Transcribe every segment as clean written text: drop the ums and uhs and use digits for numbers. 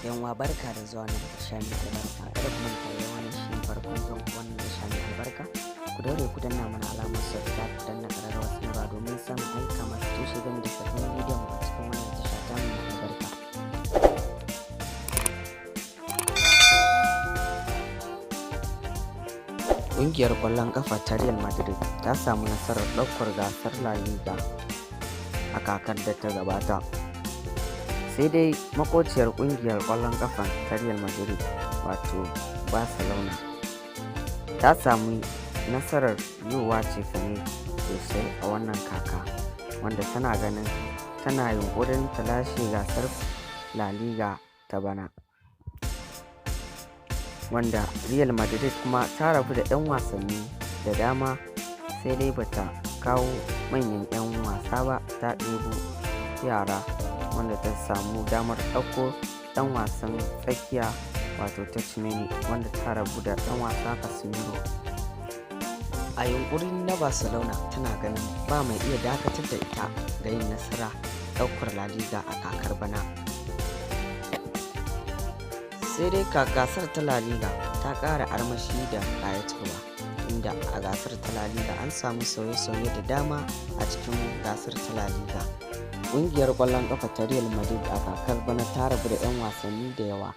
Yanwa barka da zuwa nan tasha mai albarka. Kada ku manta da wannan shi farkon zuwan wannan tasha mai albarka. Ku daure ku danna mana alamar subscribe ku danna ƙararrawar sanarwa domin samun aika masu tushe game da sabbin bidiyon a cikin wannan tasha ta mai albarka. Ƙungiyar ƙwallon ƙafa ta Real Madrid ta samu nasarar ɗaukar gasar La Liga a kakar da ta gabata. Sai dai makociyar ƙungiyar ƙwallon ƙafa ta Real Madrid wato Barcelona ta samu nasarar yiwuwa cefane sosai a wannan kaka, wanda tana ganin tana yunƙurin ta lashe gasar La Liga ta bana, wanda Real Madrid kuma ta rabu da 'yan wasanni da dama, sai dai bata kawo manyan 'yan wasa ba, ta ɗebo yara, wanda ta samu damar ɗauko ɗan wasan tsakiya wato Tchouaméni, wanda ta rabu da ɗan wasa Casemiro. A yunƙurin na Barcelona tana ganin ba mai iya dakatar da ita ga yin nasara ɗaukar La Liga a kakar bana. Sai dai gasar ta La Liga ta ƙara armashi da ƙayatarwa, inda a gasar ta La Liga an samu sauye-sauye da dama a cikin gasar ta La Liga. Ƙungiyar ƙwallon ƙafa ta Real Madrid a kakar bana ta rabu da 'yan wasanni da yawa,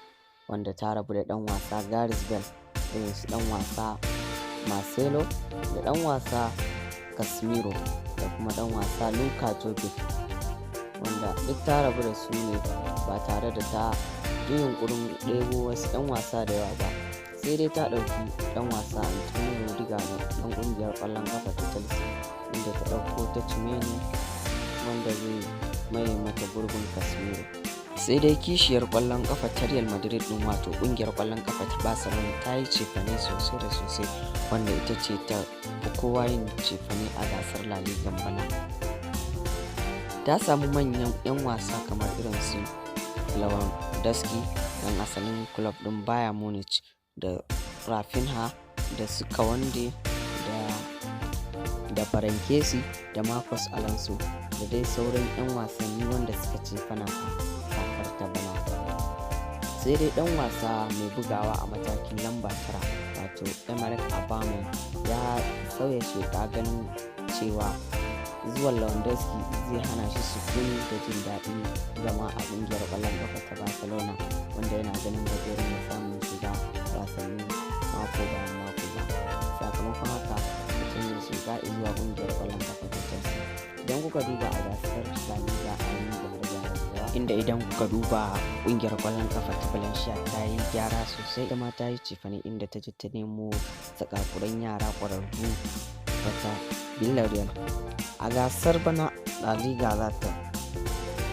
wanda ta rabu da ɗan wasa Gareth Bale, irin su ɗan wasa Marcelo da ɗan wasa Casemiro da kuma ɗan wasa Luka Jovic, wanda duk ta rabu da su ne ba tare da ta yi yunƙurin ɗebo wasu 'yan wasa da yawa ba. Sai dai ta ɗauki ɗan wasa Antonio Rudiger na ɗan ƙungiyar ƙwallon ƙafa ta Chelsea, inda ta ɗauko Tchouaméni wanda zai maye mata gurbin Casemiro. Sai dai kishiyar ƙwallon ƙafa ta Real Madrid ɗin wato ƙungiyar ƙwallon ƙafa ta Barcelona ta yi cefane sosai da sosai, wanda ita ce ta fi kowa yin cefane a gasar La Liga bana. Ta samu manyan 'yan wasa kamar irin su Lewandowski ɗan asalin club ɗin Bayern Munich, da Rafinha da su Kawande da Farankesi da Marcos Alonso da dai sauran 'yan wasanni wanda suka cefana a kakar ta bana. Sai dai ɗan wasa mai bugawa a matakin lamba 9 wato Emerick Aubameyang ya sauya sheka, ganin cewa zuwan Lewandowski zai hana shi sukuni da jin daɗin zama a ƙungiyar ƙwallon ƙafa ta Barcelona, wanda yana ganin ba zai rinka samun shiga wasanni mako bayan mako ba. Sakamakon haka mutum ya shiga zuwa ƙungiyar ƙwallon ƙafa ta Chelsea. Idan kuka duba a gasar La Liga a yi gyare-gyare, inda idan kuka duba ƙungiyar ƙwallon ƙafa ta Valencia ta yi gyara sosai, ita ma ta yi cefane, inda ta ji ta nemo zakakuran yara ƙwararru wata Villarreal. A gasar bana La Liga za ta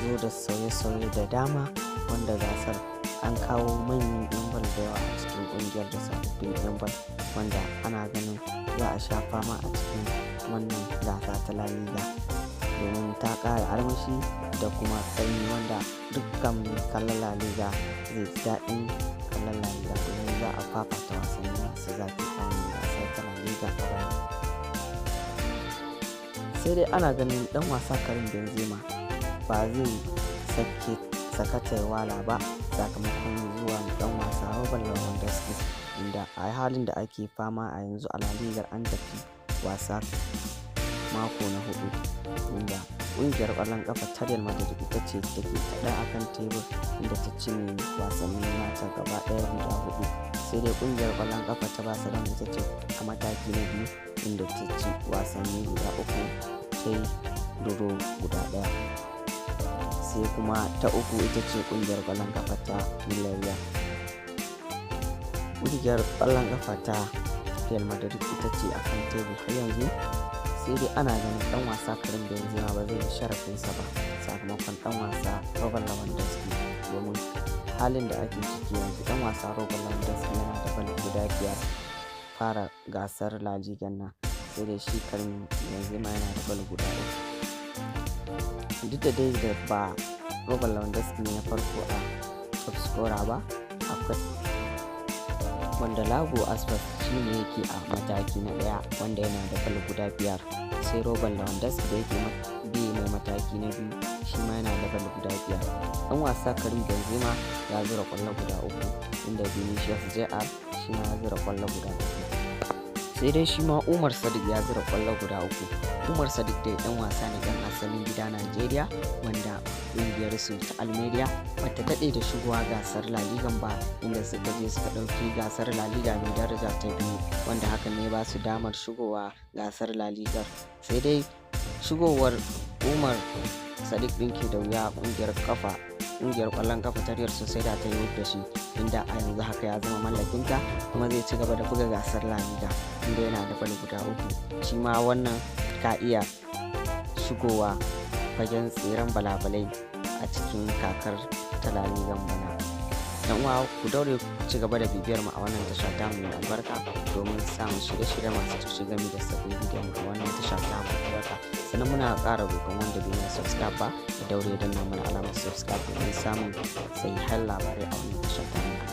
zo da sauye-sauye da dama, wanda gasar an kawo manyan 'yan bal da yawa a cikin ƙungiyar da sababbin 'yan bal, wanda ana ganin za a sha fama a cikin wannan gasa ta La Liga, domin ta ƙara armashi da kuma tsayi, wanda dukkan kallon La Liga zai ji daɗin kallon La Liga, domin za a fafata wasanni masu zafi a wannan gasar ta La Liga a bana. Sai dai ana ganin ɗan wasa Karim Benzema ba zai sakata wala ba sakamakon zuwa ɗan wasa Robert Lewandowski, inda a halin da ake fama a yanzu a La Liga an tafi wasa mako na 4, inda ƙungiyar ƙwallon ƙafa ta Real Madrid ita ce take kaɗa a kan tebur, inda ta cinye wasannin nata gaba ɗaya guda 4. Sai dai ƙungiyar ƙwallon ƙafa ta Barcelona ita ce a mataki na biyu, inda ta ci wasanni guda 3 ta yi duro guda 1. Sai kuma ta uku ita ce ƙungiyar ƙwallon ƙafa ta Villarreal. Ƙungiyar ƙwallon ƙafa ta Real Madrid ita ce a kan tebur har yanzu. Sai dai ana ganin ɗan wasa Karim Benzema ba zai yi sharafinsa ba sakamakon ɗan wasa Robert Lewandowski, domin halin da ake ciki yanzu ɗan wasa Robert Lewandowski yana da bal guda 5 fara gasar La Liga nan, sai dai shi Karim Benzema yana da bal guda 3. Duk da dai da ba Robert Lewandowski ne na farko a top scorer ba, akwai wanda Lago Aspas shi ne yake a mataki na 1 wanda yana da bal guda 5, sai Robert Lewandowski da yake bi mai mataki na 2 shi ma yana da bal guda 5. Ɗan wasa Karim Benzema ya zura ƙwallo guda 3, inda Vinicius Jr shi ma ya zura ƙwallo guda 3. Sai dai shi ma Umar Sadiq ya zura ƙwallo guda 3. Umar Sadiq dai ɗan wasa ne ɗan asalin gida Najeriya, wanda ƙungiyar su ta Almeria bata daɗe da shigowa gasar La Liga ba, inda suka je suka ɗauki gasar La Liga mai daraja ta 2, wanda hakan ne ba su damar shigowa gasar La Liga. Sai dai shigowar Umar Sadiq ɗin ke da wuya ƙungiyar ƙwallon kafa ta Real Sociedad ta yi da shi, inda a yanzu haka ya zama mallakinta kuma zai ci gaba da buga gasar La Liga, inda yana da bal guda 3. Shi ma wannan ka iya shigowa fagen tseren balabalai a cikin kakar ta La Liga bana. Dan uwa ku daure ku ci gaba da bibiyar mu a wannan tasha ta mu albarka domin samun shirye-shirye masu tushe game da sabbin bidiyon a wannan tasha ta mu albarka. Sannan muna ƙara roƙon wanda bai yi subscribe ba da daure don mana alamar subscribe domin samun sahihan labarai a wannan tasha ta mu.